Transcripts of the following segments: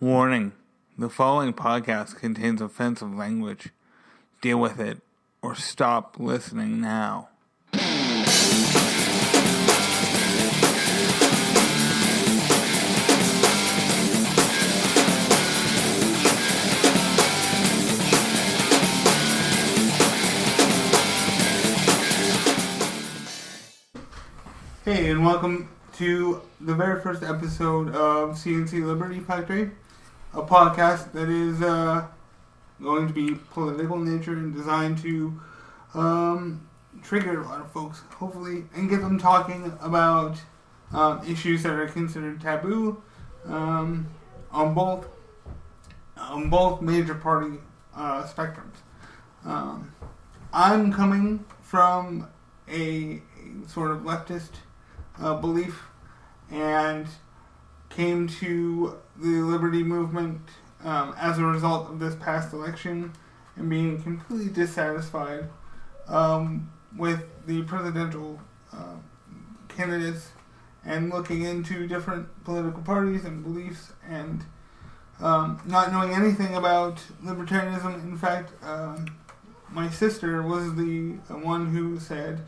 Warning, the following podcast contains offensive language. Deal with it, or stop listening now. Hey, and welcome to the very first episode of C+C Liberty Factory, a podcast that is going to be political in nature and designed to trigger a lot of folks, hopefully, and get them talking about issues that are considered taboo on both major party spectrums. I'm coming from a sort of leftist belief and came to the Liberty movement as a result of this past election and being completely dissatisfied with the presidential candidates and looking into different political parties and beliefs and not knowing anything about libertarianism. In fact, my sister was the one who said,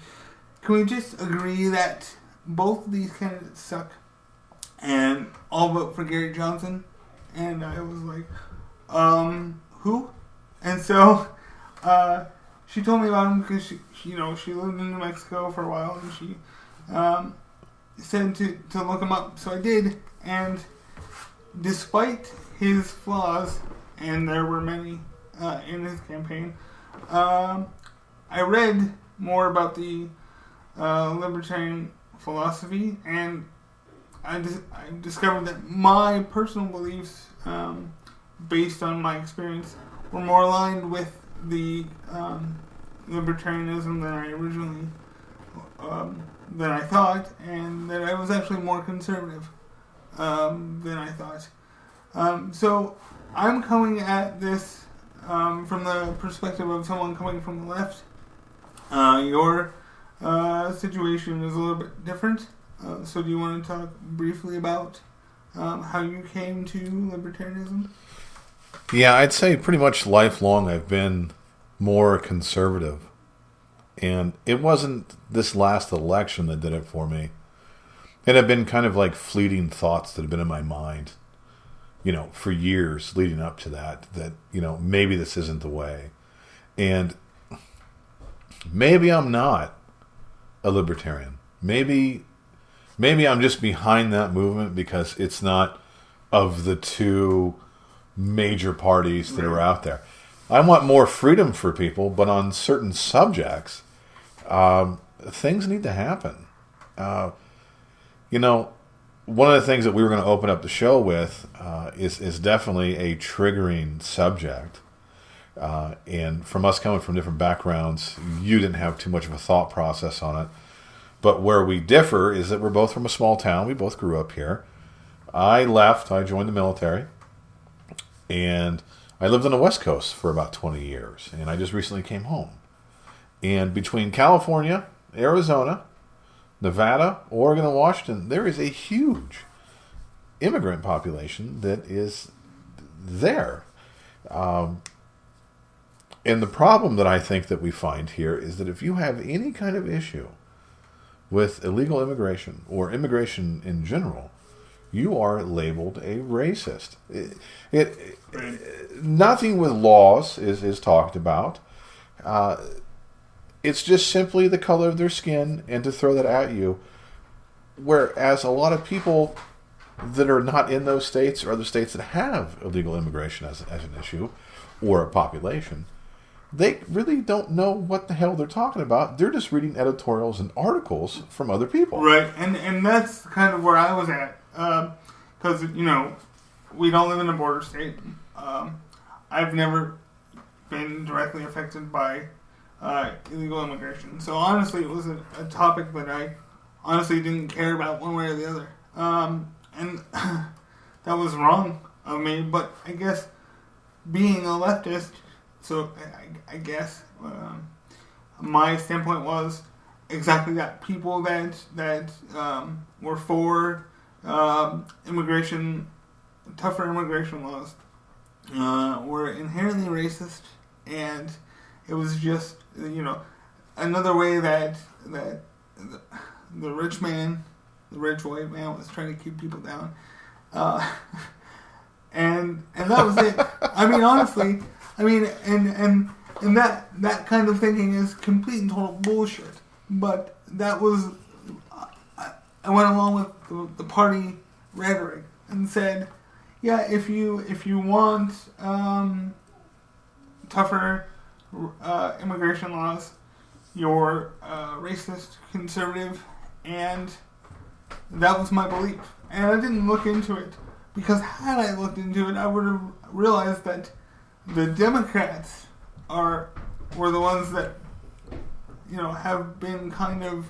"Can we just agree that both of these candidates suck and I'll vote for Gary Johnson?" And I was like, who? And so she told me about him because she lived in New Mexico for a while, and she said to look him up. So I did, and despite his flaws, and there were many in his campaign, I read more about the libertarian philosophy, and I discovered that my personal beliefs, based on my experience, were more aligned with the libertarianism than I originally than I thought, and that I was actually more conservative than I thought. So I'm coming at this from the perspective of someone coming from the left. Your situation is a little bit different. So do you want to talk briefly about how you came to libertarianism? Yeah, I'd say pretty much lifelong I've been more conservative. And it wasn't this last election that did it for me. It had been kind of like fleeting thoughts that had been in my mind, for years leading up to that, maybe this isn't the way. And maybe I'm not a libertarian. Maybe I'm just behind that movement because it's not of the two major parties that are out there. I want more freedom for people, but on certain subjects, things need to happen. One of the things that we were going to open up the show with is definitely a triggering subject. And from us coming from different backgrounds, you didn't have too much of a thought process on it. But where we differ is that we're both from a small town. We both grew up here. I joined the military, and I lived on the West Coast for about 20 years, and I just recently came home. And between California, Arizona, Nevada, Oregon, and Washington, there is a huge immigrant population that is there. And the problem that I think that we find here is that if you have any kind of issue with illegal immigration or immigration in general, you are labeled a racist. Nothing with laws is talked about. It's just simply the color of their skin and to throw that at you. Whereas a lot of people that are not in those states or other states that have illegal immigration as an issue or a population, they really don't know what the hell they're talking about. They're just reading editorials and articles from other people. Right, and that's kind of where I was at. Because, we don't live in a border state. I've never been directly affected by illegal immigration. So honestly, it was a topic that I honestly didn't care about one way or the other. And that was wrong of me, but I guess being a leftist, so I guess my standpoint was exactly that. People that were for immigration tougher immigration laws were inherently racist, and it was just, another way that the rich man, the rich white man, was trying to keep people down. And that was it. I mean, honestly, and that kind of thinking is complete and total bullshit. But that was, I went along with the party rhetoric and said, yeah, if you want tougher immigration laws, you're racist, conservative, and that was my belief. And I didn't look into it, because had I looked into it, I would have realized that the Democrats were the ones that, have been kind of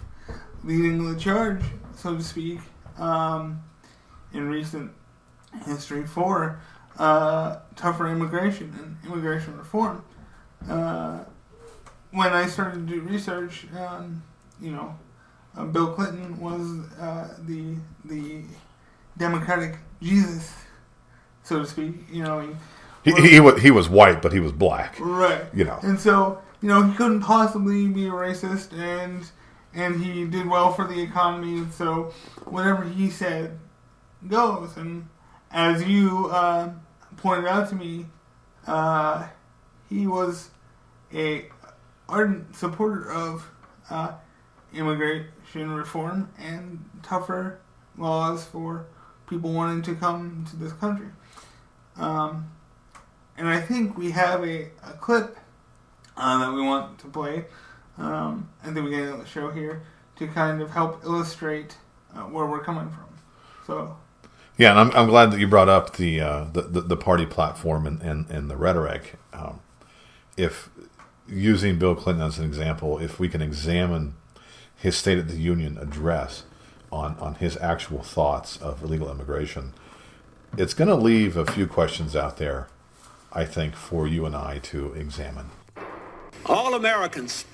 leading the charge, so to speak, in recent history for tougher immigration and immigration reform. When I started to do research, Bill Clinton was the Democratic Jesus, so to speak. He was white, but he was black. Right. And so, he couldn't possibly be a racist, and he did well for the economy, and so whatever he said goes. And as you pointed out to me, he was a ardent supporter of immigration reform and tougher laws for people wanting to come to this country. And I think we have a clip that we want to play at the beginning of the show here to kind of help illustrate where we're coming from. So, yeah, and I'm glad that you brought up the party platform and the rhetoric. If using Bill Clinton as an example, if we can examine his State of the Union address on his actual thoughts of illegal immigration, it's going to leave a few questions out there, I think, for you and I to examine. All Americans,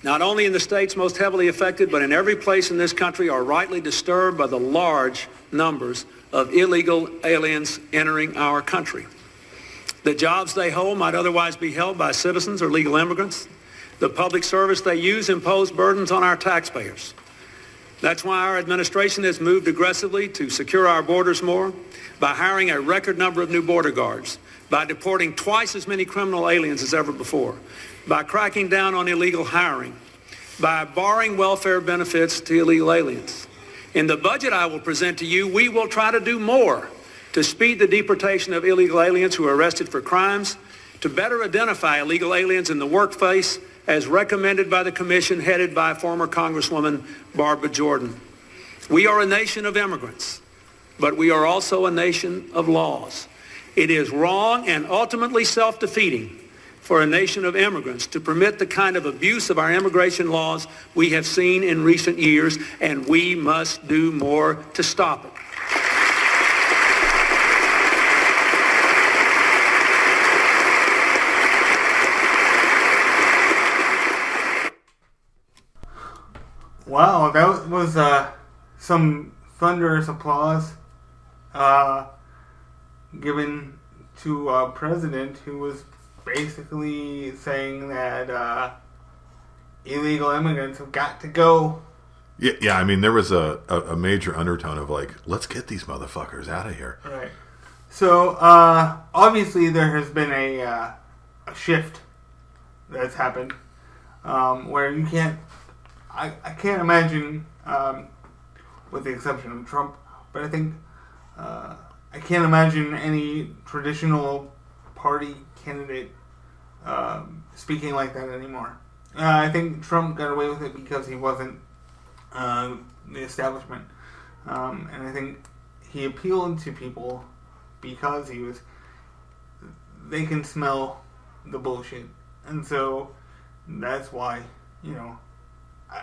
not only in the states most heavily affected, but in every place in this country, are rightly disturbed by the large numbers of illegal aliens entering our country. The jobs they hold might otherwise be held by citizens or legal immigrants. The public service they use impose burdens on our taxpayers. That's why our administration has moved aggressively to secure our borders more, by hiring a record number of new border guards, by deporting twice as many criminal aliens as ever before, by cracking down on illegal hiring, by barring welfare benefits to illegal aliens. In the budget I will present to you, we will try to do more to speed the deportation of illegal aliens who are arrested for crimes, to better identify illegal aliens in the workplace, as recommended by the commission headed by former Congresswoman Barbara Jordan. We are a nation of immigrants, but we are also a nation of laws. It is wrong and ultimately self-defeating for a nation of immigrants to permit the kind of abuse of our immigration laws we have seen in recent years, and we must do more to stop it. Wow, that was some thunderous applause given to a president who was basically saying that illegal immigrants have got to go. Yeah. I mean, there was a major undertone of like, let's get these motherfuckers out of here. Right. So obviously there has been a shift that's happened where you can't. I can't imagine, with the exception of Trump, but I think I can't imagine any traditional party candidate speaking like that anymore. I think Trump got away with it because he wasn't the establishment, and I think he appealed to people because they can smell the bullshit, and so that's why,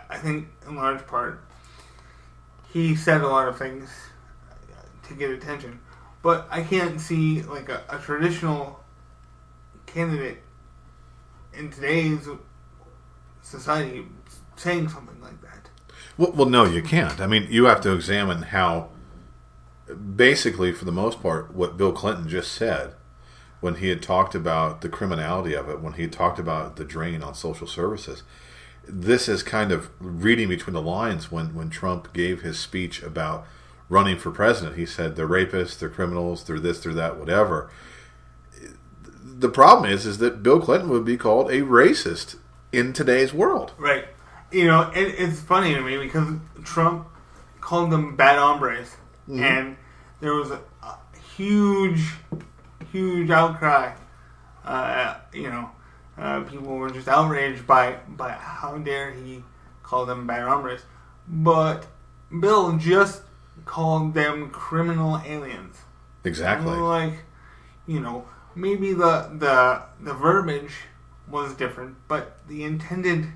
I think in large part he said a lot of things to get attention, but I can't see like a traditional candidate in today's society saying something like that. Well, no, you can't. I mean, you have to examine how basically, for the most part, what Bill Clinton just said when he had talked about the criminality of it, when he had talked about the drain on social services. This is kind of reading between the lines when Trump gave his speech about running for president. He said they're rapists, they're criminals, they're this, they're that, whatever. The problem is that Bill Clinton would be called a racist in today's world. Right. It's funny to me because Trump called them bad hombres. Mm-hmm. And there was a huge outcry. People were just outraged by how dare he call them bad hombres. But Bill just called them criminal aliens. Exactly. Maybe the verbiage was different, but the intended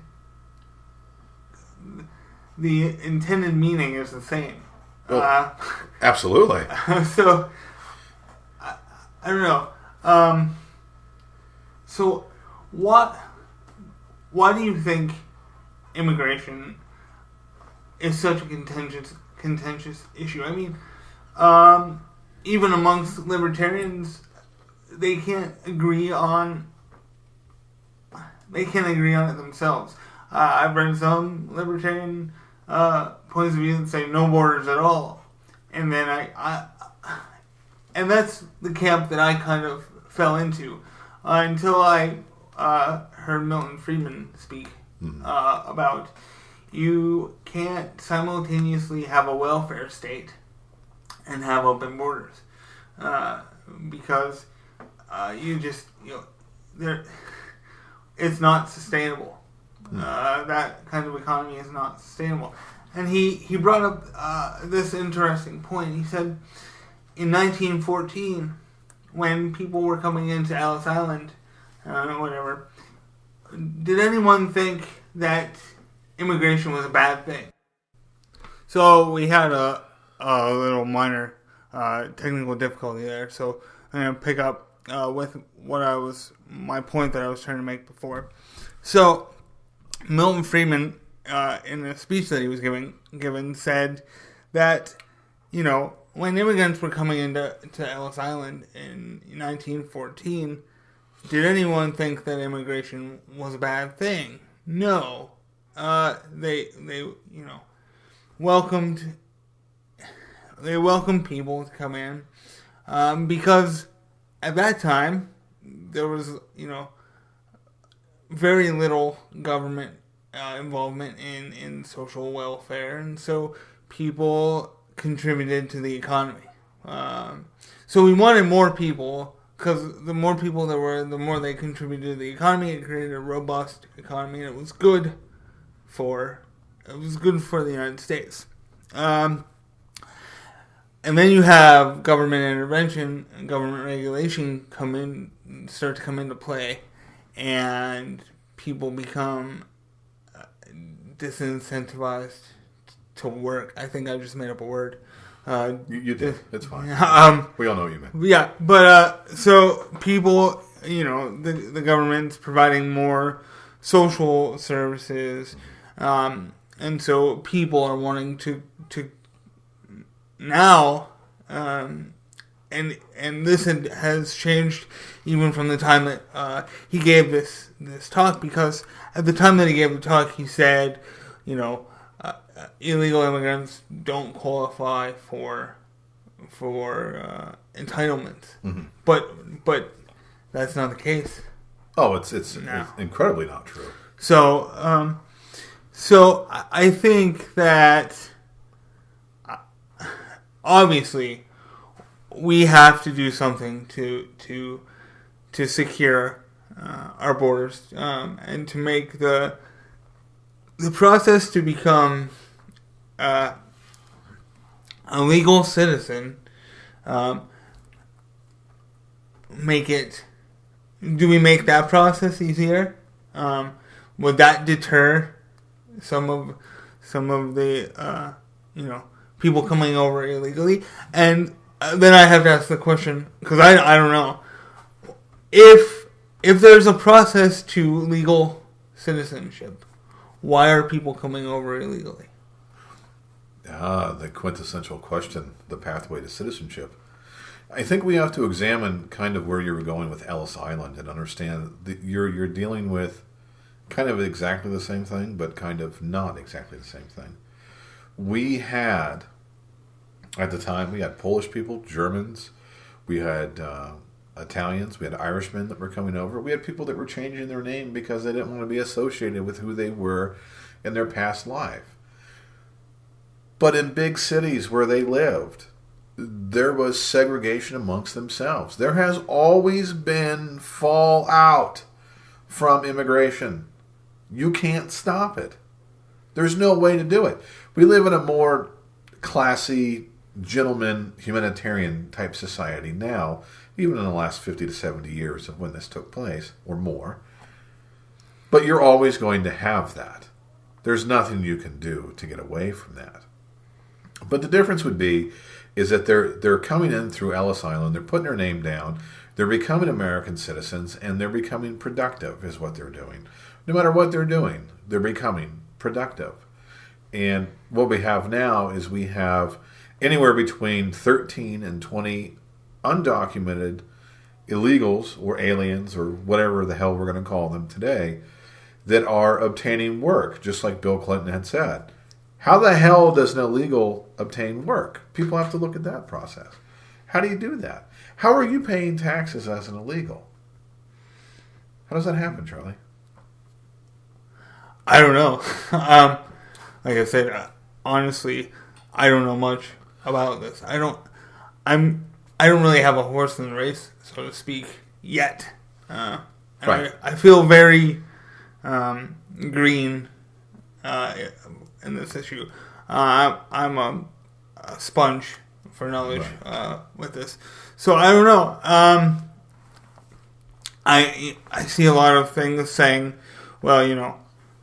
meaning is the same. Well, absolutely. So I don't know. So why do you think immigration is such a contentious issue? I mean, even amongst libertarians, they can't agree on it themselves. I've read some libertarian points of view that say no borders at all, and then and that's the camp that I kind of fell into until I heard Milton Friedman speak about you can't simultaneously have a welfare state and have open borders because it's not sustainable. That kind of economy is not sustainable. And he brought up this interesting point. He said in 1914, when people were coming into Ellis Island, whatever, did anyone think that immigration was a bad thing? So we had a little minor technical difficulty there. So I'm going to pick up with my point that I was trying to make before. So Milton Friedman, in a speech that he was given, said that, when immigrants were coming into Ellis Island in 1914, did anyone think that immigration was a bad thing? No. They welcomed people to come in because at that time there was very little government involvement in social welfare, and so people contributed to the economy. So we wanted more people, because the more people there were, the more they contributed to the economy. It created a robust economy, and it was good for the United States. And then you have government intervention and government regulation start to come into play, and people become disincentivized to work. I think I just made up a word. You did. It's fine. We all know what you meant. Yeah, but so people, the government's providing more social services, and so people are wanting to now, and this has changed even from the time that he gave this talk, because at the time that he gave the talk, he said, illegal immigrants don't qualify for entitlements, but that's not the case. Oh, it's incredibly not true. So I think that obviously we have to do something to secure our borders and to make the process to become a legal citizen. Do we make that process easier? Would that deter some of the people coming over illegally? And then I have to ask the question, because I don't know, if there's a process to legal citizenship, why are people coming over illegally? The quintessential question, the pathway to citizenship. I think we have to examine kind of where you were going with Ellis Island and understand that you're dealing with kind of exactly the same thing, but kind of not exactly the same thing. We had, at the time, we had Polish people, Germans, we had Italians, we had Irishmen that were coming over. We had people that were changing their name because they didn't want to be associated with who they were in their past life. But in big cities where they lived, there was segregation amongst themselves. There has always been fallout from immigration. You can't stop it. There's no way to do it. We live in a more classy, gentleman, humanitarian type society now, even in the last 50 to 70 years of when this took place, or more. But you're always going to have that. There's nothing you can do to get away from that. But the difference would be is that they're coming in through Ellis Island, they're putting their name down, they're becoming American citizens, and they're becoming productive is what they're doing. No matter what they're doing, they're becoming productive. And what we have now is we have anywhere between 13 and 20 undocumented illegals or aliens or whatever the hell we're going to call them today that are obtaining work, just like Bill Clinton had said. How the hell does an illegal obtain work? People have to look at that process. How do you do that? How are you paying taxes as an illegal? How does that happen, Charlie? I don't know. Like I said, honestly, I don't know much about this. I don't really have a horse in the race, so to speak, yet. Right. I feel very green in this issue. I'm a sponge for knowledge with this, so I don't know. I see a lot of things saying, well,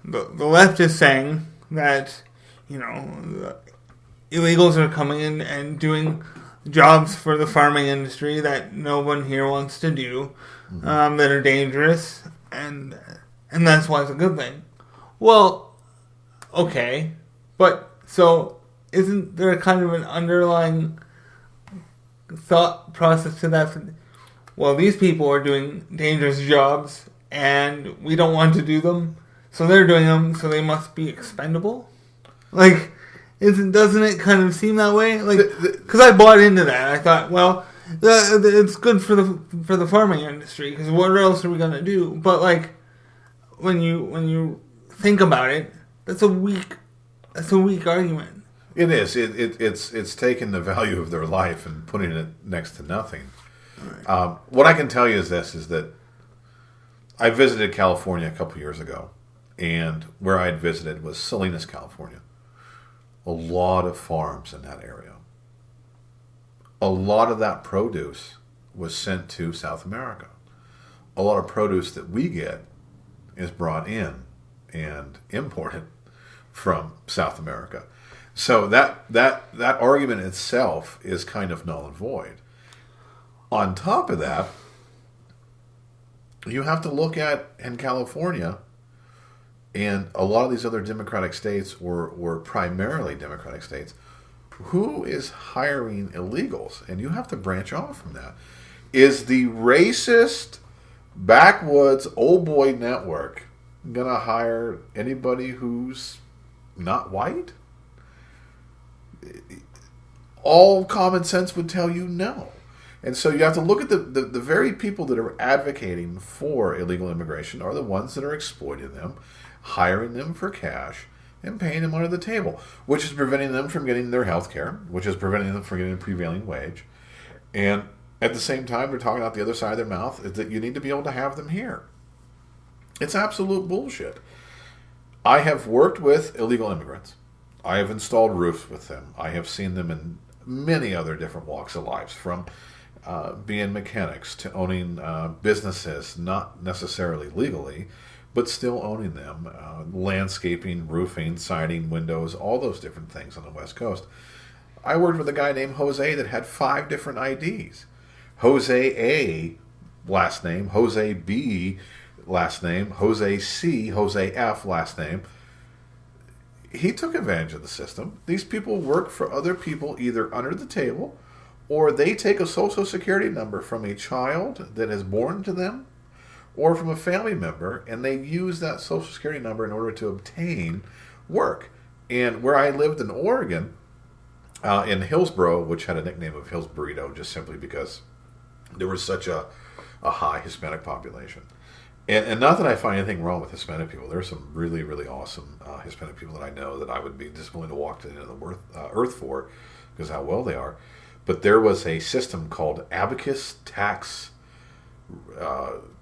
the left is saying that the illegals are coming in and doing jobs for the farming industry that no one here wants to do, that are dangerous, and that's why it's a good thing. Well, okay, but so isn't there kind of an underlying thought process to that? Well, these people are doing dangerous jobs and we don't want to do them, so they're doing them, so they must be expendable? Like, doesn't it kind of seem that way? Like, because I bought into that. I thought, well, it's good for the farming industry, because what else are we gonna do? But like, when you think about it, that's a weak argument. It is. It's taking the value of their life and putting it next to nothing. Right. What I can tell you is this: is that I visited California a couple years ago, and where I had visited was Salinas, California. A lot of farms in that area. A lot of that produce was sent to South America. A lot of produce that we get is brought in and imported from South America. So that argument itself is kind of null and void. On top of that, you have to look at, in California and a lot of these other democratic states, or primarily democratic states, who is hiring illegals? And you have to branch off from that. Is the racist, backwoods, old boy network going to hire anybody who's not white? All common sense would tell you no. And so you have to look at the very people that are advocating for illegal immigration are the ones that are exploiting them, hiring them for cash, and paying them under the table, which is preventing them from getting their health care, which is preventing them from getting a prevailing wage. And at the same time, they're talking out the other side of their mouth is that you need to be able to have them here. It's absolute bullshit. I have worked with illegal immigrants. I have installed roofs with them. I have seen them in many other different walks of life, from being mechanics to owning businesses, not necessarily legally, but still owning them, landscaping, roofing, siding, windows, all those different things on the West Coast. I worked with a guy named Jose that had 5 different IDs. Jose A, last name, Jose B, last name, Jose C, Jose F, last name. he took advantage of the system. These people work for other people either under the table, or they take a social security number from a child that is born to them, or from a family member, and they use that social security number in order to obtain work. And where I lived in Oregon, in Hillsboro, which had a nickname of Hill's Burrito, just simply because there was such a high Hispanic population. And not that I find anything wrong with Hispanic people. There are some really, really awesome Hispanic people that I know that I would be just willing to walk to the end of the earth for, because how well they are. But there was a system called Abacus Tax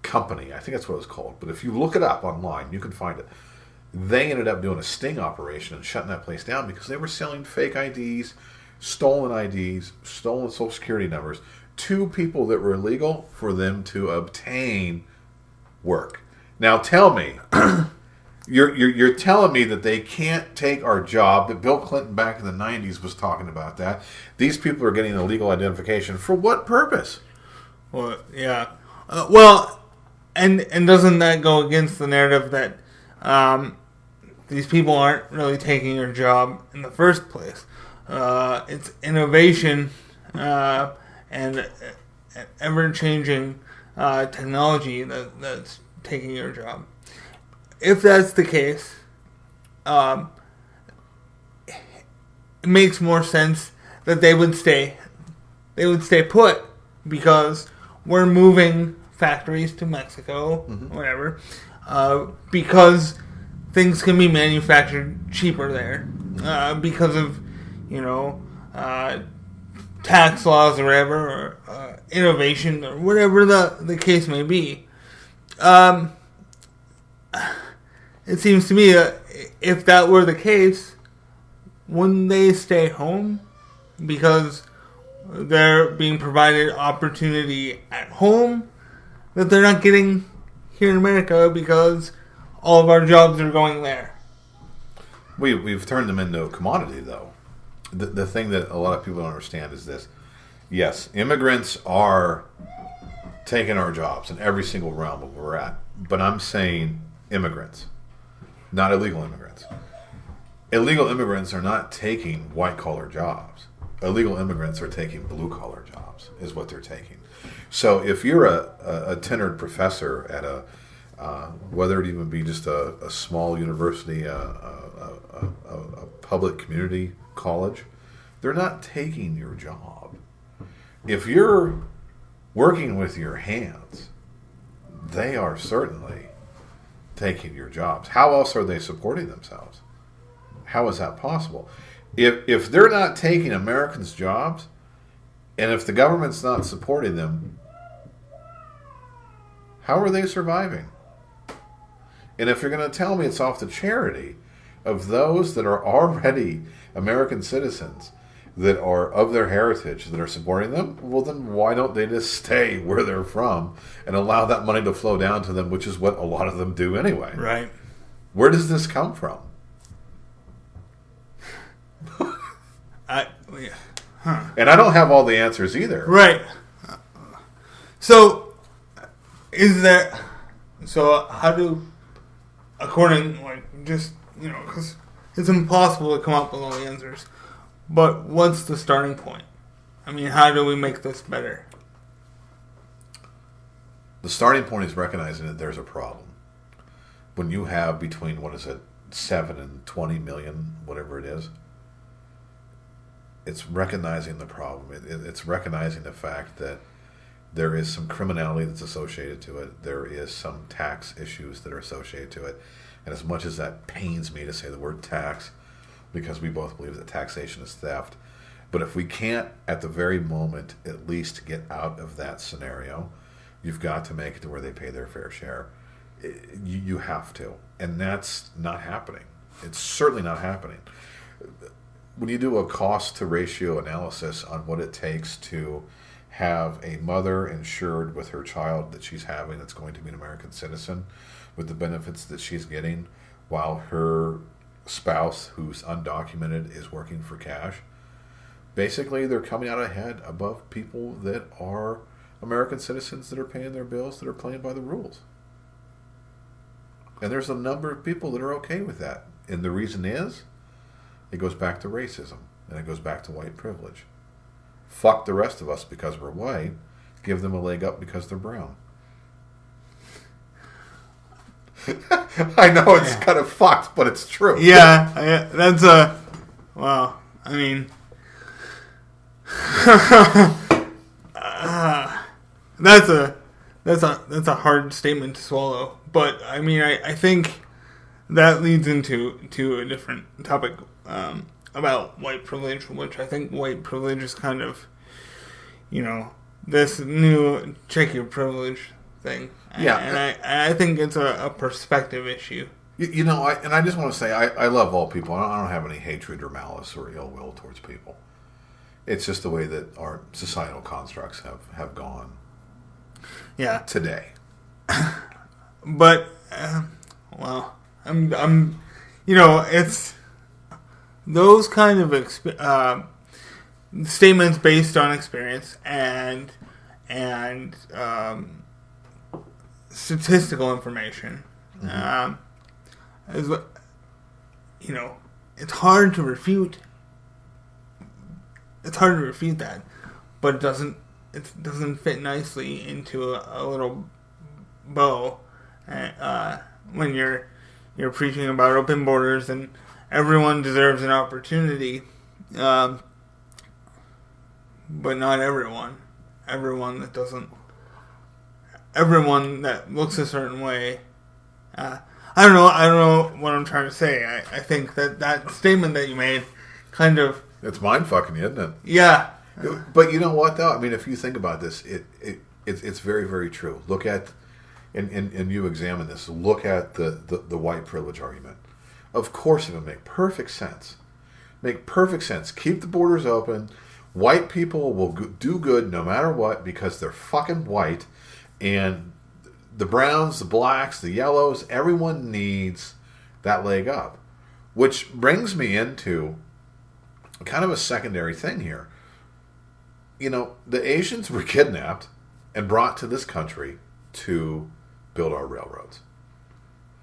Company. I think that's what it was called. But if you look it up online, you can find it. They ended up doing a sting operation and shutting that place down because they were selling fake IDs, stolen Social Security numbers to people that were illegal for them to obtain work. Now tell me, you're telling me that they can't take our job, that Bill Clinton back in the 90s was talking about that. These people are getting illegal identification. For what purpose? Well, yeah. And doesn't that go against the narrative that these people aren't really taking your job in the first place? It's innovation and ever-changing technology that's taking your job. If that's the case, it makes more sense that they would stay put, because we're moving factories to Mexico, whatever, because things can be manufactured cheaper there, because of, tax laws or whatever, or innovation, or whatever the case may be. It seems to me that if that were the case, wouldn't they stay home? Because they're being provided opportunity at home that they're not getting here in America, because all of our jobs are going there. We've turned them into a commodity, though. The thing that a lot of people don't understand is this. Yes, immigrants are taking our jobs in every single realm of where we're at. But I'm saying immigrants, not illegal immigrants. Illegal immigrants are not taking white-collar jobs. Illegal immigrants are taking blue-collar jobs, is what they're taking. So if you're a tenured professor at whether it even be just a small university, a public community college, they're not taking your job. If you're working with your hands, they are certainly taking your jobs. How else are they supporting themselves? How is that possible? If they're not taking Americans' jobs, and if the government's not supporting them, how are they surviving? And if you're going to tell me it's off the charity of those that are already American citizens, that are of their heritage, that are supporting them, well, then why don't they just stay where they're from and allow that money to flow down to them, which is what a lot of them do anyway. Right. Where does this come from? And I don't have all the answers either. Right. So, how do, according, because it's impossible to come up with all the answers. But what's the starting point? I mean, how do we make this better? The starting point is recognizing that there's a problem. When you have between, 7 and 20 million, whatever it is, it's recognizing the problem. It's recognizing the fact that there is some criminality that's associated to it. There is some tax issues that are associated to it. And as much as that pains me to say the word tax, because we both believe that taxation is theft. But if we can't, at the very moment, at least get out of that scenario, you've got to make it to where they pay their fair share. You have to. And that's not happening. It's certainly not happening. When you do a cost-to-ratio analysis on what it takes to have a mother insured with her child that she's having that's going to be an American citizen, with the benefits that she's getting, while her spouse who's undocumented is working for cash, basically they're coming out ahead above people that are American citizens that are paying their bills, that are playing by the rules. And there's a number of people that are okay with that. And the reason is it goes back to racism, and it goes back to white privilege. Fuck the rest of us because we're white. Give them a leg up because they're brown. I know it's kind of fucked, but it's true. Yeah, that's a... Well, I mean... that's a hard statement to swallow. But, I mean, I think that leads into a different topic about white privilege, which I think white privilege is kind of, this new check your privilege thing. Yeah. And I think it's a perspective issue. I just want to say, I love all people. I don't have any hatred or malice or ill will towards people. It's just the way that our societal constructs have gone. Yeah. Today. But, I'm it's those kind of statements based on experience and statistical information. Is what it's hard to refute. It's hard to refute that, but it doesn't fit nicely into a little bow when you're preaching about open borders and everyone deserves an opportunity, but not everyone. Everyone that looks a certain way. I don't know what I'm trying to say. I think that statement that you made kind of... It's mind-fucking, isn't it? Yeah. But you know what, though? I mean, if you think about this, it's very, very true. Look at, and you examine this, look at the white privilege argument. Of course it would make perfect sense. Make perfect sense. Keep the borders open. White people will do good no matter what because they're fucking white. And the browns, the blacks, the yellows, everyone needs that leg up. Which brings me into kind of a secondary thing here. The Asians were kidnapped and brought to this country to build our railroads.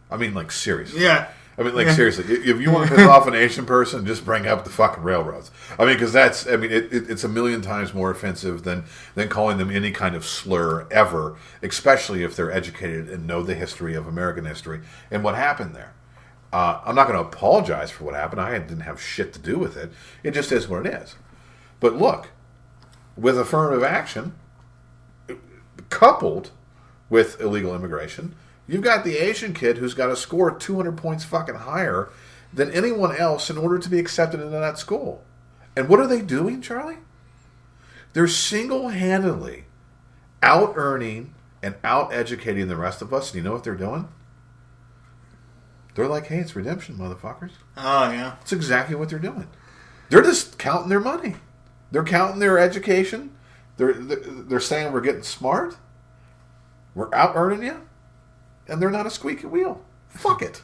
I mean, like, seriously. Yeah. I mean, like, seriously. If you want to piss off an Asian person, just bring up the fucking railroads. I mean, because it's a million times more offensive than calling them any kind of slur ever, especially if they're educated and know the history of American history and what happened there. I'm not going to apologize for what happened. I didn't have shit to do with it. It just is what it is. But look, with affirmative action, coupled with illegal immigration, you've got the Asian kid who's got to score 200 points fucking higher than anyone else in order to be accepted into that school. And what are they doing, Charlie? They're single-handedly out-earning and out-educating the rest of us. And you know what they're doing? They're like, hey, it's redemption, motherfuckers. Oh, yeah. That's exactly what they're doing. They're just counting their money. They're counting their education. They're saying we're getting smart. We're out-earning you. And they're not a squeaky wheel. Fuck it.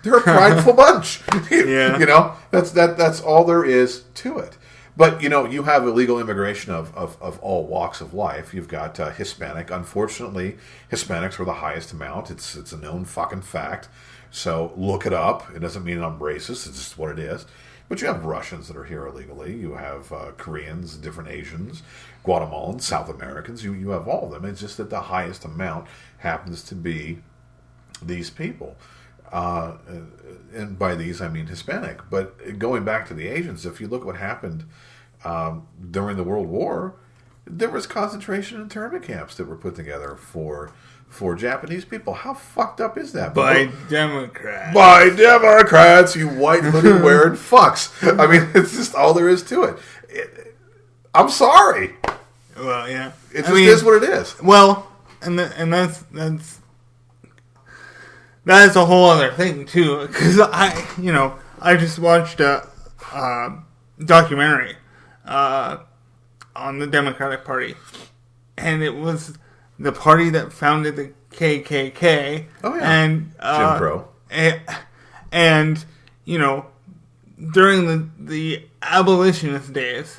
They're a prideful bunch. Yeah. That's all there is to it. But, you have illegal immigration of all walks of life. You've got Hispanic. Unfortunately, Hispanics were the highest amount. It's a known fucking fact. So look it up. It doesn't mean I'm racist. It's just what it is. But you have Russians that are here illegally. You have Koreans, different Asians, Guatemalans, South Americans. You have all of them. It's just that the highest amount happens to be these people. And by these, I mean Hispanic. But going back to the Asians, if you look what happened during the World War, there was concentration and internment camps that were put together for Japanese people. How fucked up is that? By Democrats. By Democrats, you white hoodie wearing fucks. I mean, it's just all there is to it. I'm sorry. Well, yeah. It just is what it is. Well, and that's a whole other thing too. Because I just watched a documentary on the Democratic Party, and it was the party that founded the KKK. Oh, yeah. And Jim Crow. And during the abolitionist days,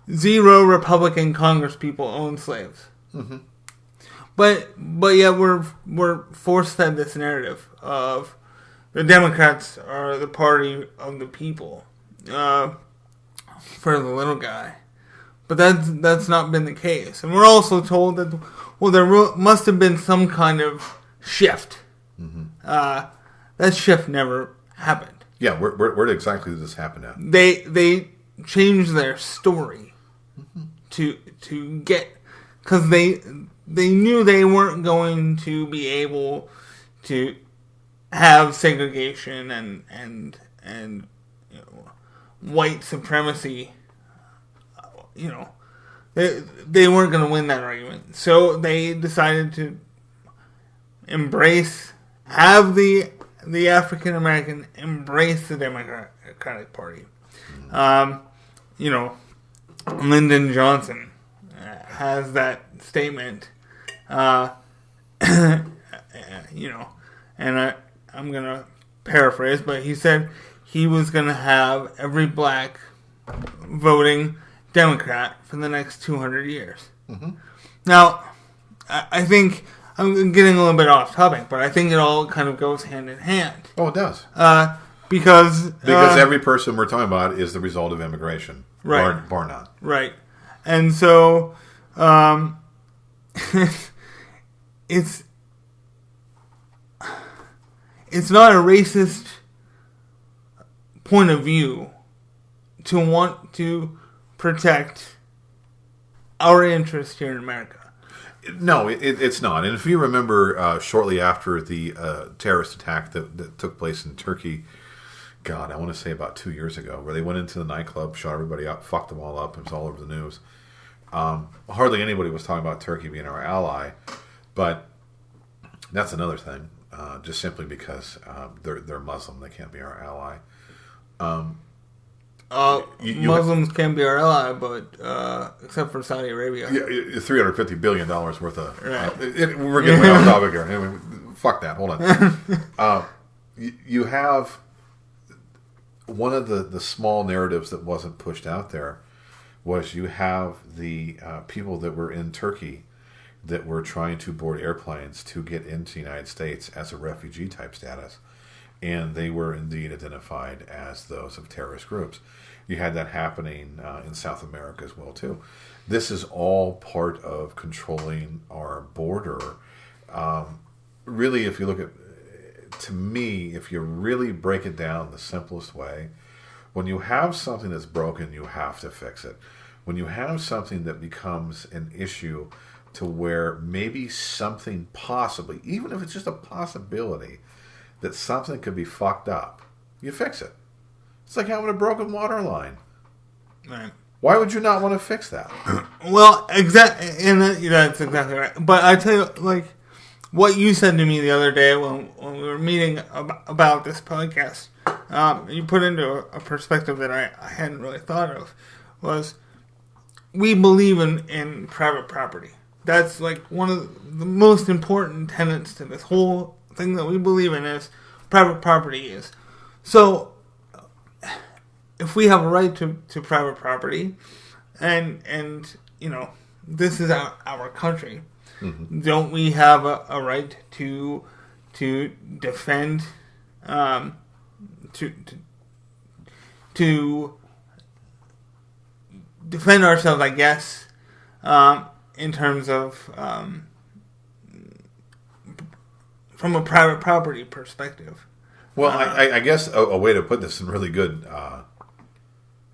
0 Republican congresspeople owned slaves. Mm-hmm. But yet we're force fed this narrative of the Democrats are the party of the people for the little guy. But that's not been the case. And we're also told that, well, there must have been some kind of shift. Mm-hmm. That shift never happened. Yeah, where exactly did this happen at? They changed their story to get, because they knew they weren't going to be able to have segregation and white supremacy. They weren't going to win that argument. So they decided to have the African American embrace the Democratic Party. Lyndon Johnson has that statement, and I'm going to paraphrase, but he said he was going to have every black voting Democrat for the next 200 years. Mm-hmm. Now, I think I'm getting a little bit off topic, but I think it all kind of goes hand in hand. Oh, it does. Because every person we're talking about is the result of immigration, right? Bar none. Right, and so it's not a racist point of view to want to protect our interests here in America. No, it's not. And if you remember, shortly after the terrorist attack that took place in Turkey, God, I want to say about 2 years ago, where they went into the nightclub, shot everybody up, fucked them all up. It was all over the news. Hardly anybody was talking about Turkey being our ally, but that's another thing. Just simply because they're Muslim, they can't be our ally. Muslims can be our ally, but except for Saudi Arabia. Yeah, $350 billion worth of... Right. We're getting way off topic here. Anyway, fuck that. Hold on. You have... One of the small narratives that wasn't pushed out there was you have the people that were in Turkey that were trying to board airplanes to get into the United States as a refugee type status. And they were indeed identified as those of terrorist groups. You had that happening in South America as well, too. This is all part of controlling our border. Really, if you look at, to me, if you really break it down the simplest way, when you have something that's broken, you have to fix it. When you have something that becomes an issue to where maybe something possibly, even if it's just a possibility, that something could be fucked up, you fix it. It's like having a broken water line. Right. Why would you not want to fix that? Well, that's exactly right. But I tell you, like, what you said to me the other day when we were meeting about this podcast, you put into a perspective that I hadn't really thought of, was we believe in private property. That's like one of the most important tenets to this whole thing that we believe in is private property is. So, if we have a right to private property, and this is our country, mm-hmm. Don't we have a right to defend to defend ourselves, I guess, in terms of from a private property perspective. Well, I guess a way to put this in really good,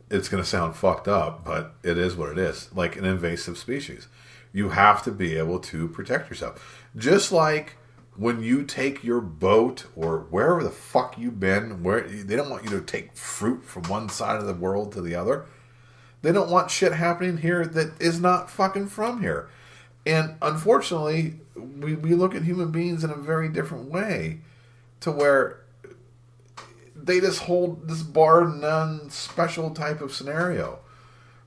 it's going to sound fucked up, but it is what it is. Like an invasive species. You have to be able to protect yourself. Just like when you take your boat or wherever the fuck you've been, where they don't want you to take fruit from one side of the world to the other. They don't want shit happening here that is not fucking from here. And unfortunately, we look at human beings in a very different way to where they just hold this bar none special type of scenario.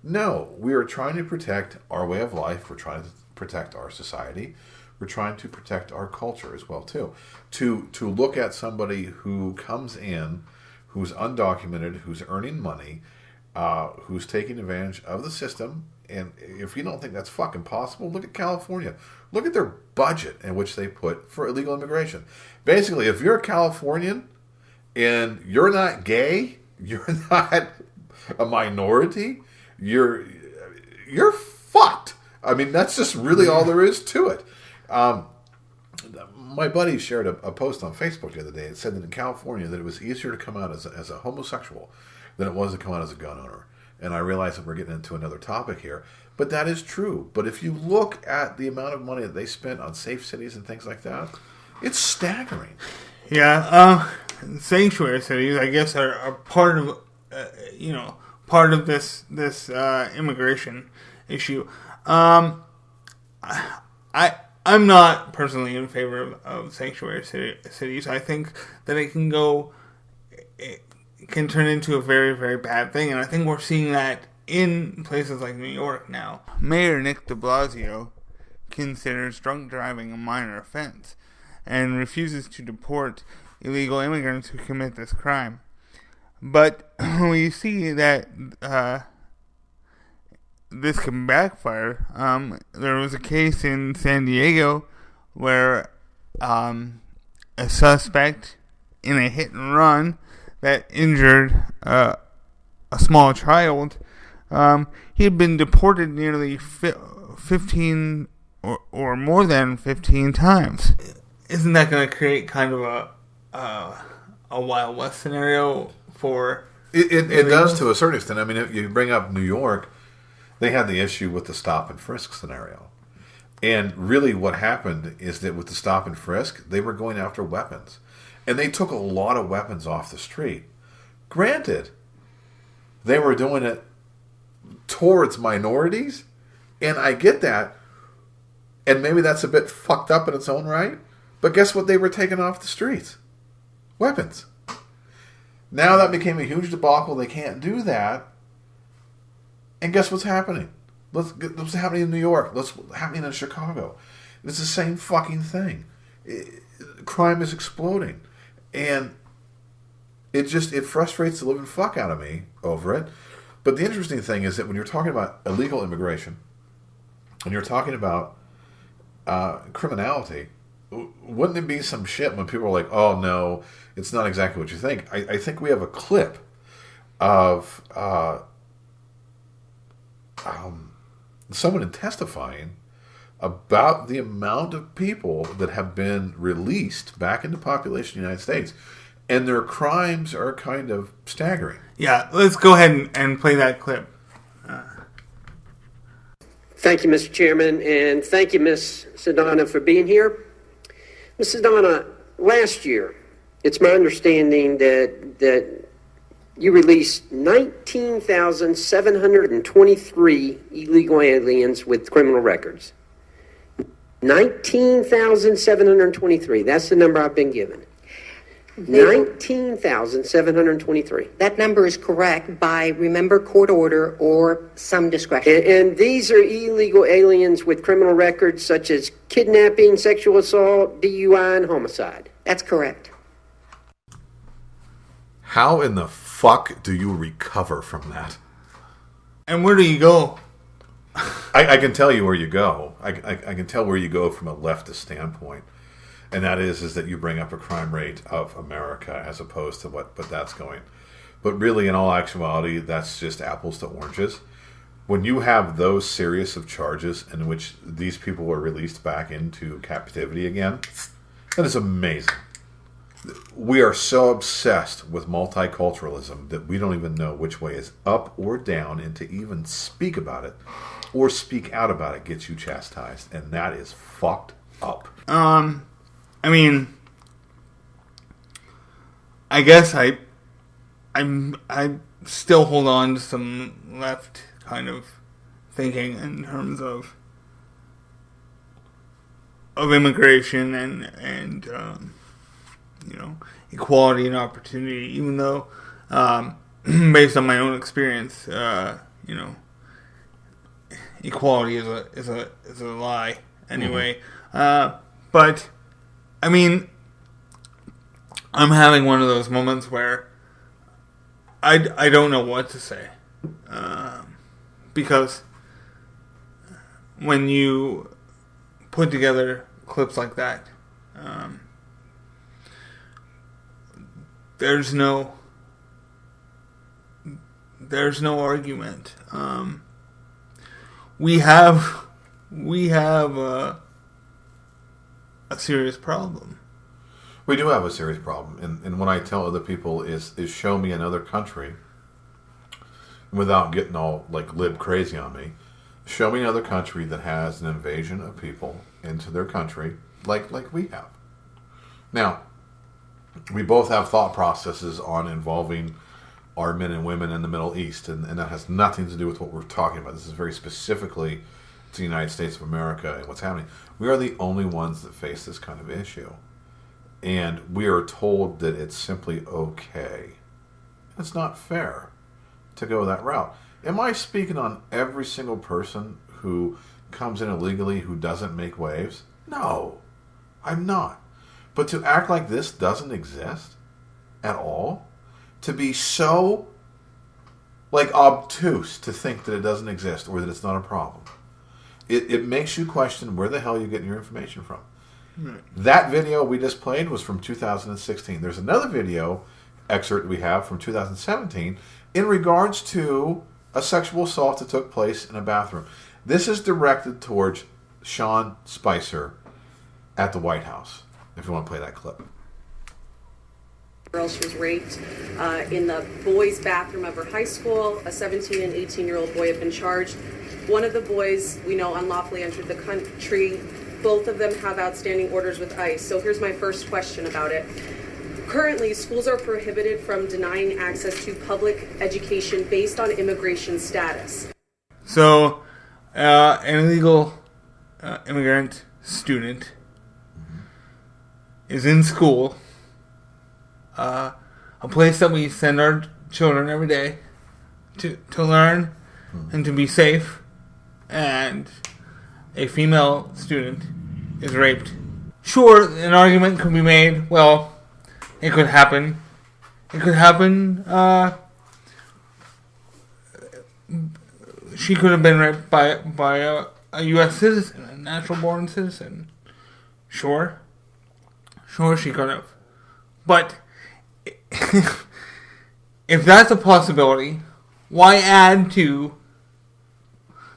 No, we are trying to protect our way of life. We're trying to protect our society. We're trying to protect our culture as well, too. To look at somebody who comes in, who's undocumented, who's earning money, who's taking advantage of the system. And if you don't think that's fucking possible, look at California. Look at their budget in which they put for illegal immigration. Basically, if you're a Californian and you're not gay, you're not a minority, you're fucked. I mean, that's just really all there is to it. My buddy shared a post on Facebook the other day. It said that in California that it was easier to come out as a homosexual than it was to come out as a gun owner. And I realize that we're getting into another topic here, but that is true. But if you look at the amount of money that they spent on safe cities and things like that, it's staggering. Yeah, sanctuary cities, I guess, are part of this immigration issue. I'm not personally in favor of sanctuary cities. I think that it can turn into a very, very bad thing, and I think we're seeing that in places like New York now. Mayor Nick de Blasio considers drunk driving a minor offense and refuses to deport illegal immigrants who commit this crime. But we see that this can backfire. There was a case in San Diego where a suspect in a hit and run that injured a small child, he had been deported nearly 15 or more than 15 times. Isn't that going to create kind of a Wild West scenario for... It does to a certain extent. I mean, if you bring up New York, they had the issue with the stop and frisk scenario. And really what happened is that with the stop and frisk, they were going after weapons. And they took a lot of weapons off the street. Granted, they were doing it towards minorities, and I get that. And maybe that's a bit fucked up in its own right. But guess what they were taking off the streets? Weapons. Now that became a huge debacle. They can't do that. And guess what's happening? What's happening in New York? What's happening in Chicago? It's the same fucking thing. Crime is exploding. And it frustrates the living fuck out of me over it. But the interesting thing is that when you're talking about illegal immigration, and you're talking about criminality, wouldn't it be some shit when people are like, oh no, it's not exactly what you think? I think we have a clip of someone testifying about the amount of people that have been released back into population in the United States, and their crimes are kind of staggering. Yeah, let's go ahead and play that clip. Thank you, Mr. Chairman, and thank you, Ms. Sedana, for being here. Ms. Sedana, last year, it's my understanding that you released 19,723 illegal aliens with criminal records. 19,723. That's the number I've been given. 19,723. That number is correct by, remember, court order or some discretion. And these are illegal aliens with criminal records such as kidnapping, sexual assault, DUI, and homicide. That's correct. How in the fuck do you recover from that? And where do you go? I can tell you where you go. I can tell where you go from a leftist standpoint. And that is that you bring up a crime rate of America as opposed to what that's going. But really, in all actuality, that's just apples to oranges. When you have those serious of charges in which these people were released back into captivity again, that is amazing. We are so obsessed with multiculturalism that we don't even know which way is up or down, and to even speak about it or speak out about it gets you chastised, and that is fucked up. I mean, I guess I still hold on to some left kind of thinking in terms of immigration and equality and opportunity. Even though, based on my own experience, equality is a lie anyway. But I mean, I'm having one of those moments where I don't know what to say. Because when you put together clips like that, there's no argument. We have a serious problem. We do have a serious problem, and what I tell other people is show me another country, without getting all like lib crazy on me. Show me another country that has an invasion of people into their country like we have. Now, we both have thought processes on involving our men and women in the Middle East, and that has nothing to do with what we're talking about. This is very specifically to the United States of America and what's happening. We are the only ones that face this kind of issue. And we are told that it's simply okay. It's not fair to go that route. Am I speaking on every single person who comes in illegally who doesn't make waves? No, I'm not. But to act like this doesn't exist at all, to be so like obtuse to think that it doesn't exist or that it's not a problem, it makes you question where the hell you're getting your information from. Right. That video we just played was from 2016. There's another video excerpt we have from 2017 in regards to a sexual assault that took place in a bathroom. This is directed towards Sean Spicer at the White House, if you want to play that clip. Girl, she was raped in the boys' bathroom of her high school. A 17 and 18-year-old boy have been charged. One of the boys we know unlawfully entered the country. Both of them have outstanding orders with ICE. So here's my first question about it. Currently, schools are prohibited from denying access to public education based on immigration status. So, an illegal immigrant student is in school, a place that we send our children every day to learn and to be safe, and a female student is raped. Sure, an argument could be made, well, it could happen. It could happen, she could have been raped by a U.S. citizen, a natural-born citizen. Sure, she could have. But if that's a possibility, why add to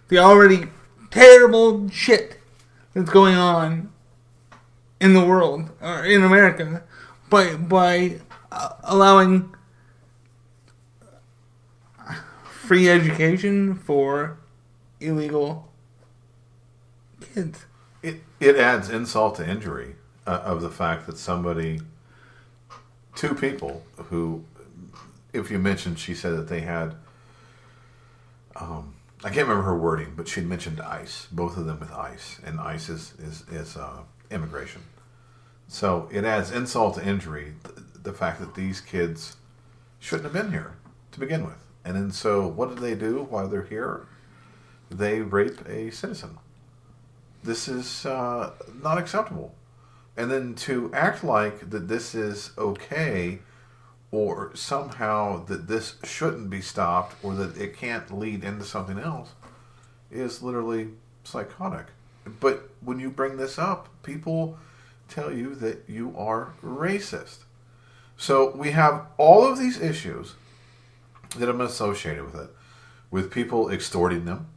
the already terrible shit that's going on in the world, or in America, by allowing free education for illegal kids? It adds insult to injury of the fact that two people who, if you mentioned, she said that they had, I can't remember her wording, but she'd mentioned ICE, both of them with ICE, and ICE is immigration. So it adds insult to injury, the fact that these kids shouldn't have been here to begin with. And then so what do they do while they're here? They rape a citizen. This is not acceptable. And then to act like that this is okay, or somehow that this shouldn't be stopped, or that it can't lead into something else, is literally psychotic. But when you bring this up, people tell you that you are racist. So we have all of these issues that have been associated with it, with people extorting them,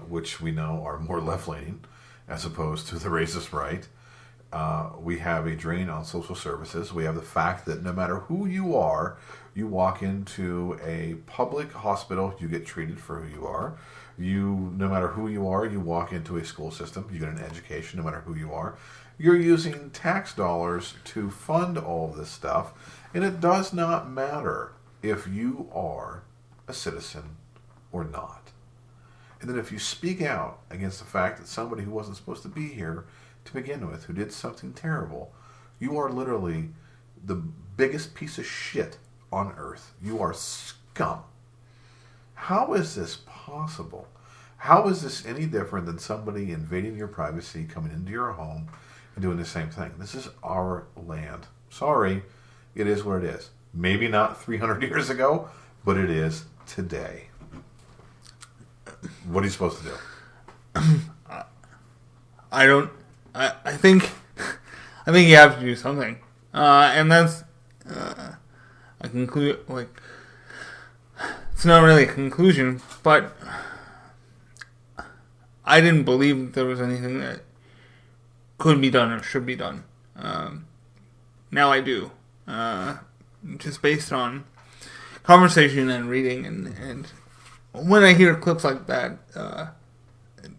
which we know are more left-leaning as opposed to the racist right. We have a drain on social services. We have the fact that no matter who you are, you walk into a public hospital, you get treated for who you are. No matter who you are, you walk into a school system, you get an education, no matter who you are. You're using tax dollars to fund all this stuff, and it does not matter if you are a citizen or not. And then if you speak out against the fact that somebody who wasn't supposed to be here to begin with, who did something terrible, you are literally the biggest piece of shit on earth. You are scum. How is this possible? How is this any different than somebody invading your privacy, coming into your home, and doing the same thing? This is our land. Sorry, it is what it is. Maybe not 300 years ago, but it is today. What are you supposed to do? I think you have to do something, and that's it's not really a conclusion, but I didn't believe there was anything that could be done or should be done. Now I do. Just based on conversation and reading, and when I hear clips like that, it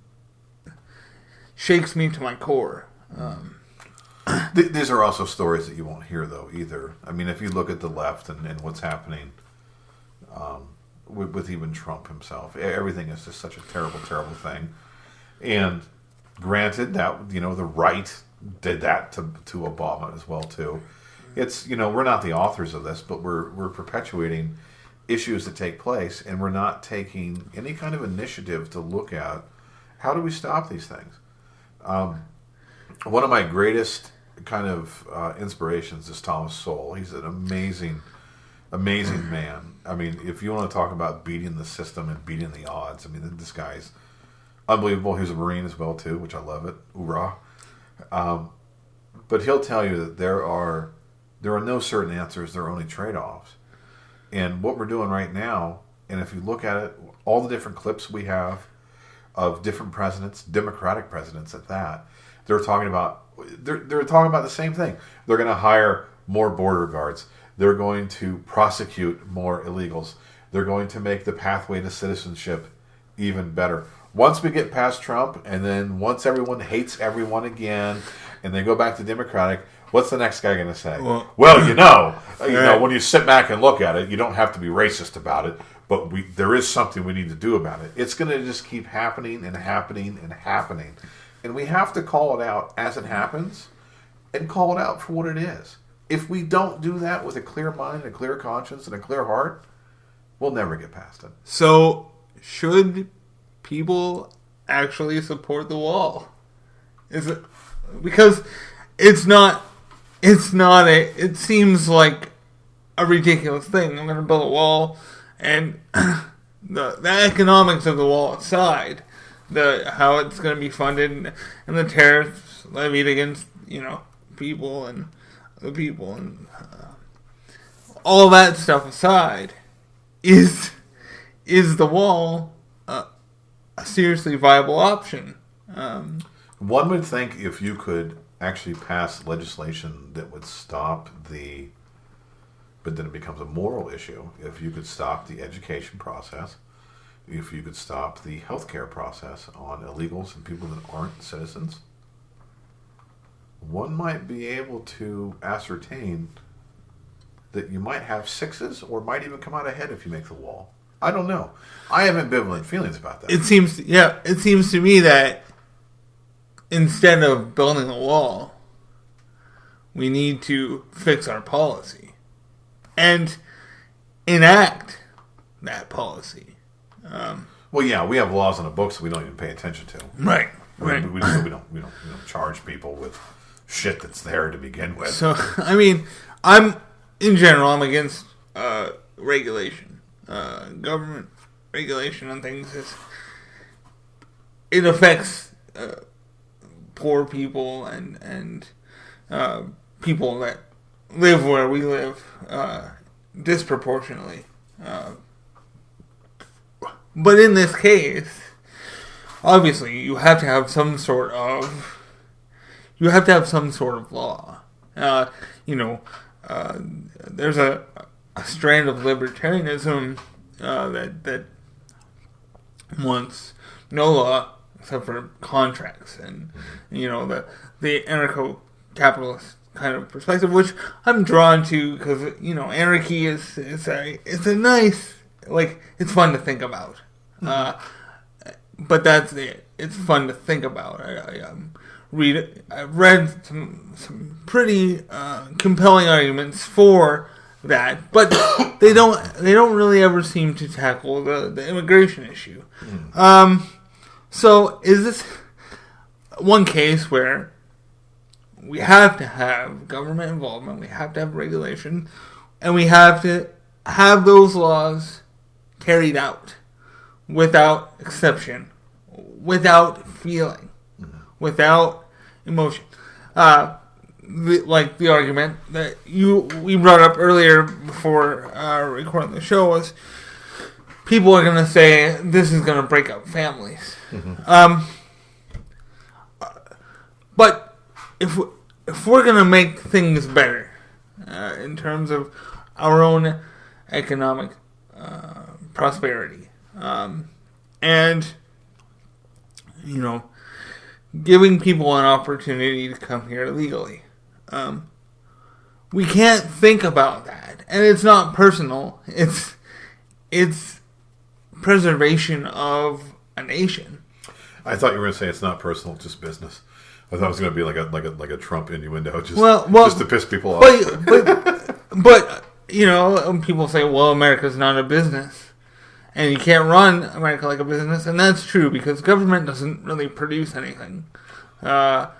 shakes me to my core. These are also stories that you won't hear, though, either. I mean, if you look at the left and what's happening with even Trump himself, everything is just such a terrible, terrible thing. And granted that, the right did that to Obama as well, too. It's, we're not the authors of this, but we're perpetuating issues that take place, and we're not taking any kind of initiative to look at how do we stop these things. One of my greatest kind of inspirations is Thomas Sowell. He's an amazing man. I mean, if you want to talk about beating the system and beating the odds, I mean, this guy's unbelievable. He was a Marine as well, too, which I love it. Hoorah. But he'll tell you that there are no certain answers. There are only trade-offs. And what we're doing right now, and if you look at it, all the different clips we have of different presidents, Democratic presidents at that, they're talking about the same thing. They're going to hire more border guards. They're going to prosecute more illegals. They're going to make the pathway to citizenship even better. Once we get past Trump, and then once everyone hates everyone again, and they go back to Democratic, what's the next guy going to say? Well, when you sit back and look at it, you don't have to be racist about it, but there is something we need to do about it. It's going to just keep happening and happening and happening. And we have to call it out as it happens and call it out for what it is. If we don't do that with a clear mind, a clear conscience, and a clear heart, we'll never get past it. So, should people actually support the wall? Is it because it seems like a ridiculous thing. I'm going to build a wall, and the economics of the wall aside, how it's going to be funded, and the tariffs levied against people and the people, and all that stuff aside, is the wall a seriously viable option? One would think if you could actually pass legislation that would stop but then it becomes a moral issue. If you could stop the education process, if you could stop the healthcare process on illegals and people that aren't citizens, one might be able to ascertain that you might have sixes or might even come out ahead if you make the wall. I don't know. I have ambivalent feelings about that. It seems to me that instead of building a wall, we need to fix our policy and enact that policy. We have laws on the books that we don't even pay attention to. Right. We don't charge people with shit that's there to begin with. So, I mean, I'm against regulation. Government regulation on things it affects poor people and people that live where we live disproportionately. But in this case, obviously, you have to have some sort of law. There's a strand of libertarianism that wants no law except for contracts, and the anarcho-capitalist kind of perspective, which I'm drawn to because anarchy is a nice, it's fun to think about. But that's it. It's fun to think about. I've read some pretty compelling arguments for that, but they don't really ever seem to tackle the immigration issue. So is this one case where we have to have government involvement, we have to have regulation, and we have to have those laws carried out without exception, without feeling, without emotion. the argument that we brought up earlier before recording the show was people are going to say this is going to break up families. But if we're going to make things better in terms of our own economic prosperity, and giving people an opportunity to come here legally, we can't think about that. And it's not personal. It's preservation of a nation. I thought you were going to say it's not personal, just business. I thought it was going to be like a Trump innuendo, just to piss people off. But people say, well, America's not a business, and you can't run America like a business, and that's true because government doesn't really produce anything. But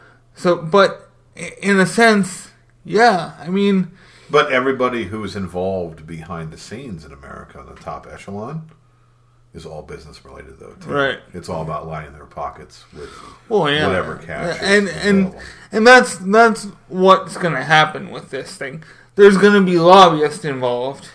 in a sense, yeah, I mean. But everybody who's involved behind the scenes in America on the top echelon is all business related, though. Too. Right. It's all about lining their pockets with whatever cash. And that's what's going to happen with this thing. There's going to be lobbyists involved.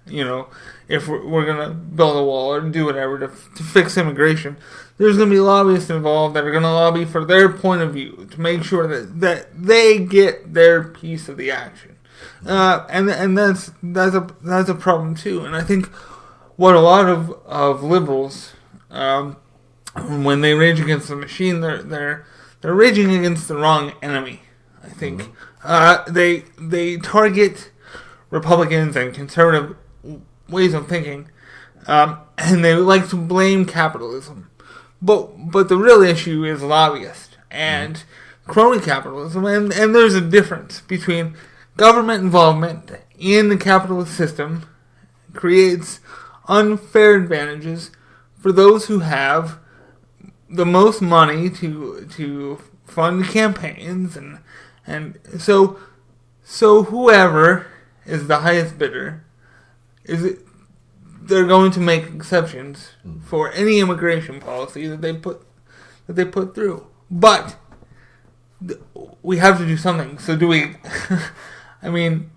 If we're going to build a wall or do whatever to fix immigration, there's going to be lobbyists involved that are going to lobby for their point of view to make sure that they get their piece of the action. And that's a problem too. And I think what a lot of liberals, when they rage against the machine, they're raging against the wrong enemy. I think they target Republicans and conservative ways of thinking, and they like to blame capitalism. But the real issue is lobbyists and crony capitalism, and there's a difference between government involvement in the capitalist system creates unfair advantages for those who have the most money to fund campaigns, and so whoever is the highest bidder they're going to make exceptions for any immigration policy that they put through. But we have to do something. So do we? I mean,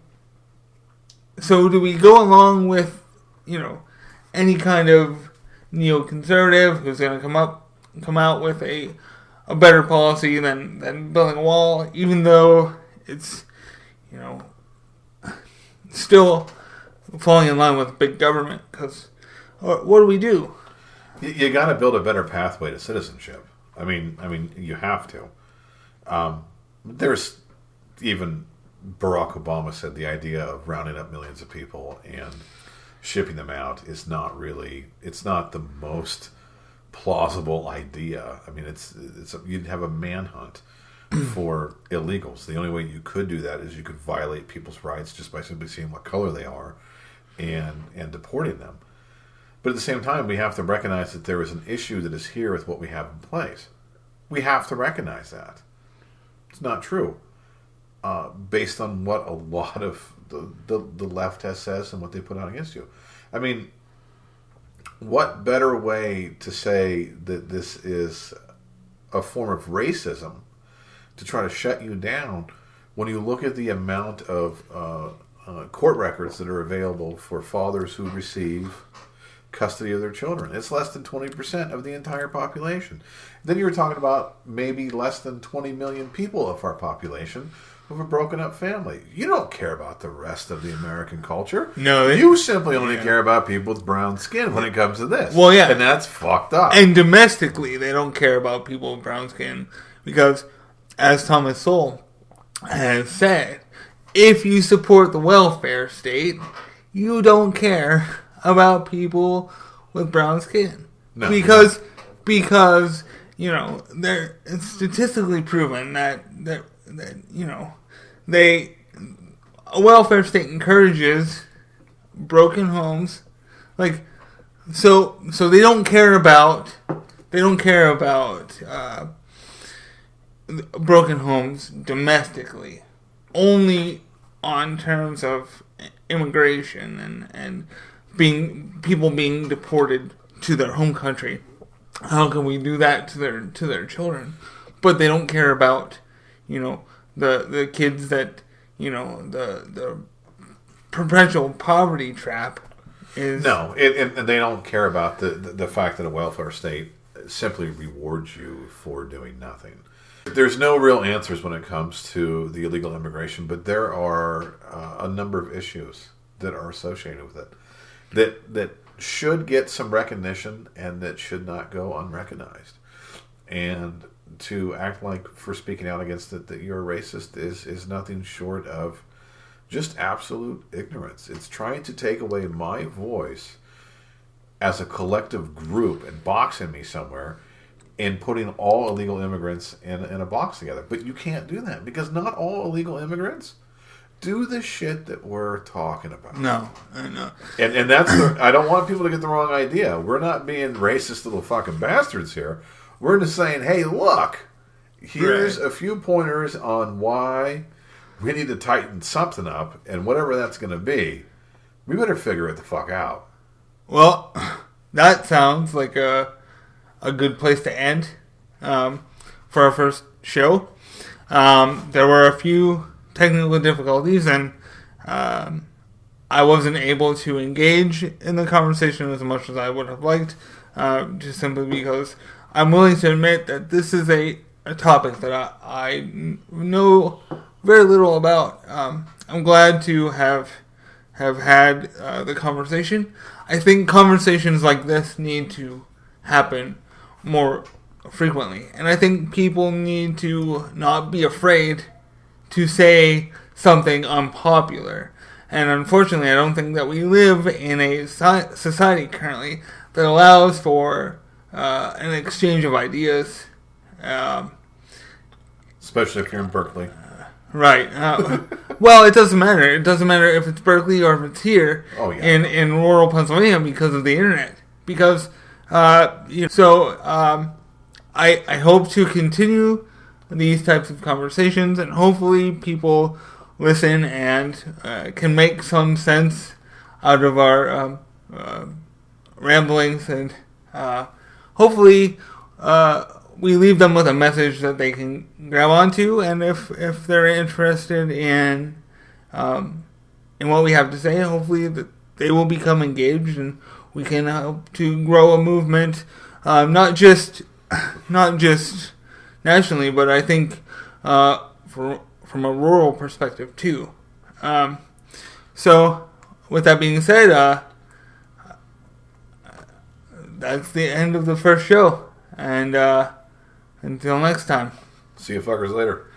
so do we go along with any kind of neoconservative who's going to come out with a better policy than building a wall, even though it's still falling in line with big government? Because what do we do? You got to build a better pathway to citizenship. I mean, you have to. There's even Barack Obama said the idea of rounding up millions of people and shipping them out is not really. It's not the most plausible idea. I mean, you'd have a manhunt for illegals. The only way you could do that is you could violate people's rights just by simply seeing what color they are and deporting them. But at the same time, we have to recognize that there is an issue that is here with what we have in place. We have to recognize that. It's not true. Based on what a lot of the left has says and what they put out against you. I mean, what better way to say that this is a form of racism to try to shut you down when you look at the amount of court records that are available for fathers who receive custody of their children. It's less than 20% of the entire population. Then you're talking about maybe less than 20 million people of our population who have a broken up family. You don't care about the rest of the American culture. No. You simply only care about people with brown skin when it comes to this. Well, yeah. And that's fucked up. And domestically, they don't care about people with brown skin because, as Thomas Sowell has said, if you support the welfare state, you don't care about people with brown skin. No. Because it's statistically proven that a welfare state encourages broken homes, so they don't care about broken homes domestically, only on terms of immigration and people being deported to their home country. How can we do that to their children? But they don't care about the kids that, the perpetual poverty trap is... No, and they don't care about the fact that a welfare state simply rewards you for doing nothing. There's no real answers when it comes to the illegal immigration, but there are a number of issues that are associated with it that should get some recognition and that should not go unrecognized. And to act like, for speaking out against it, that you're a racist is nothing short of just absolute ignorance. It's trying to take away my voice as a collective group and boxing me somewhere and putting all illegal immigrants in a box together. But you can't do that because not all illegal immigrants do the shit that we're talking about. No, I know. And that's I don't want people to get the wrong idea. We're not being racist little fucking bastards here. We're just saying, hey, look, here's a few pointers on why we need to tighten something up, and whatever that's going to be, we better figure it the fuck out. Well, that sounds like a good place to end for our first show. There were a few technical difficulties, and I wasn't able to engage in the conversation as much as I would have liked, just simply because I'm willing to admit that this is a topic that I know very little about. I'm glad to have had the conversation. I think conversations like this need to happen more frequently, and I think people need to not be afraid to say something unpopular. And unfortunately, I don't think that we live in a society currently that allows for an exchange of ideas. Especially if you're in Berkeley. Right. Well, it doesn't matter. It doesn't matter if it's Berkeley or if it's here in rural Pennsylvania because of the internet. Because, I hope to continue these types of conversations, and hopefully people listen and can make some sense out of our ramblings, and hopefully we leave them with a message that they can grab onto, and if they're interested in what we have to say, hopefully that they will become engaged, and we can help to grow a movement, not just nationally, but I think from a rural perspective too. So, with that being said, that's the end of the first show, and until next time. See you fuckers later.